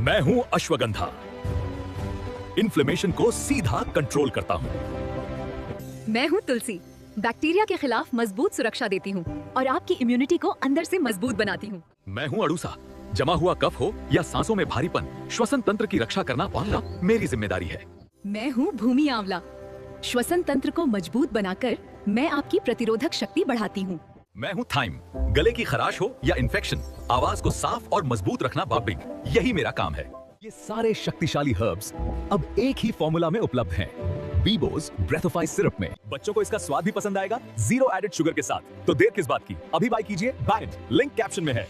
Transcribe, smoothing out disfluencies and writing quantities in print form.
मैं हूं अश्वगंधा, इन्फ्लेमेशन को सीधा कंट्रोल करता हूं। मैं हूँ तुलसी, बैक्टीरिया के खिलाफ मजबूत सुरक्षा देती हूँ और आपकी इम्यूनिटी को अंदर से मजबूत बनाती हूँ। मैं हूं अड़ूसा, जमा हुआ कफ हो या सांसों में भारीपन, श्वसन तंत्र की रक्षा करना आंवला मेरी जिम्मेदारी है। मैं हूँ भूमि आंवला, श्वसन तंत्र को मजबूत बनाकर मैं आपकी प्रतिरोधक शक्ति बढ़ाती हूँ। मैं हूं थाइम, गले की खराश हो या इन्फेक्शन, आवाज को साफ और मजबूत रखना बाबिग, यही मेरा काम है। ये सारे शक्तिशाली हर्ब्स अब एक ही फॉर्मूला में उपलब्ध हैं, बीबोस ब्रेथोफाइज सिरप में। बच्चों को इसका स्वाद भी पसंद आएगा, 0 एडेड शुगर के साथ। तो देर किस बात की, अभी बाय कीजिए। बाय, लिंक कैप्शन में है।